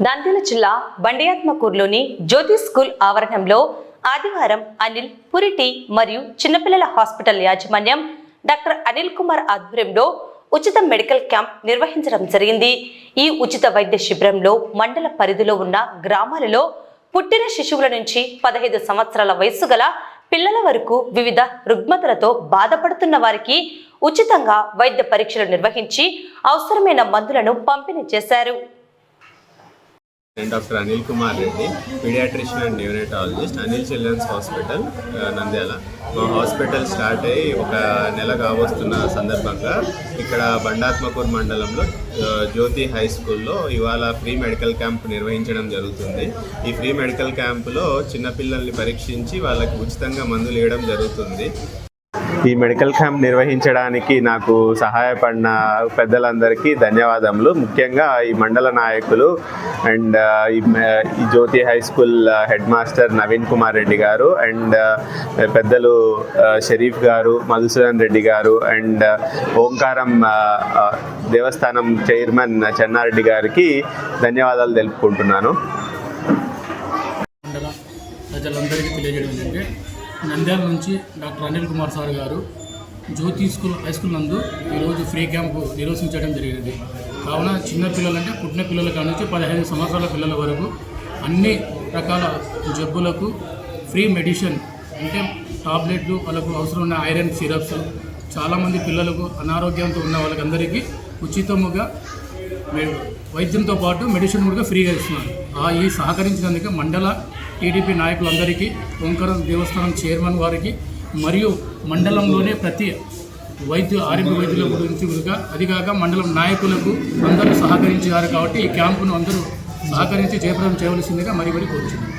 నంద్యాల జిల్లా బండియాత్మకూరులోని జ్యోతి స్కూల్ ఆవరణంలో ఆదివారం అనిల్ పురిటి మరియు చిన్నపిల్లల హాస్పిటల్ యాజమాన్యం డాక్టర్ అనిల్ కుమార్ ఆధ్వర్యంలో ఉచిత మెడికల్ క్యాంప్ నిర్వహించడం జరిగింది. ఈ ఉచిత వైద్య శిబిరంలో మండల పరిధిలో ఉన్న గ్రామాలలో పుట్టిన శిశువుల నుంచి 15 సంవత్సరాల వయసు గల పిల్లల వరకు వివిధ రుగ్మతలతో బాధపడుతున్న వారికి ఉచితంగా వైద్య పరీక్షలు నిర్వహించి అవసరమైన మందులను పంపిణీ చేశారు. నేను doctor Anil Kumar Reddy, paediatrician and neonatologist, Anil children's hospital Nandyal. మా హాస్పిటల్ స్టార్ట్ అయ్యి ఒక నెల కావస్తున్న సందర్భంగా ఇక్కడ బండాత్మకూరు మండలంలో జ్యోతి హై స్కూల్లో ఇవాళ ఫ్రీ మెడికల్ క్యాంప్ నిర్వహించడం జరుగుతుంది. ఈ ఫ్రీ మెడికల్ క్యాంపులో చిన్నపిల్లల్ని పరీక్షించి వాళ్ళకి ఉచితంగా మందులు ఇవ్వడం జరుగుతుంది. ఈ మెడికల్ క్యాంప్ నిర్వహించడానికి నాకు సహాయపడిన పెద్దలందరికీ ధన్యవాదములు. ముఖ్యంగా ఈ మండల నాయకులు అండ్ ఈ Jyothi high school head master Naveen Kumar Reddy గారు అండ్ పెద్దలు షరీఫ్ గారు, మధుసూదన్ రెడ్డి గారు and Omkaram Devasthanam chairman Chennareddy గారికి ధన్యవాదాలు తెలుపుకుంటున్నాను. ప్రజలందరికీ తెలియజేయడం ఏంటంటే నంద్యాల నుంచి డాక్టర్ అనిల్ కుమార్ సార్ గారు జ్యోతి స్కూల్ హై స్కూల్ నందు ఈరోజు ఫ్రీ క్యాంపు నిర్వహించడం జరిగినది. కావున చిన్న పిల్లలంటే పుట్టిన పిల్లల కాడ నుంచి 15 సంవత్సరాల పిల్లల వరకు అన్ని రకాల జబ్బులకు ఫ్రీ మెడిసిన్ అంటే టాబ్లెట్లు, వాళ్ళకు అవసరం ఉన్న ఐరన్ సిరప్స్, చాలామంది పిల్లలకు అనారోగ్యంతో ఉన్న వాళ్ళకందరికీ ఉచితముగా వైద్యంతో పాటు మెడిసిన్ కూడా ఫ్రీగా ఇస్తున్నారు. ఈ సహకరించినందుకు మండల టీడీపీ నాయకులందరికీ, ఓంకారం దేవస్థానం చైర్మన్ వారికి మరియు మండలంలోనే ప్రతి ఆరోగ్య వైద్యుల గురించి కూడా అదిగాక మండలం నాయకులకు అందరూ సహకరించారు. కాబట్టి ఈ క్యాంపును అందరూ సహకరించి జయప్రదం చేయవలసిందిగా మరి కోరుచున్నారు.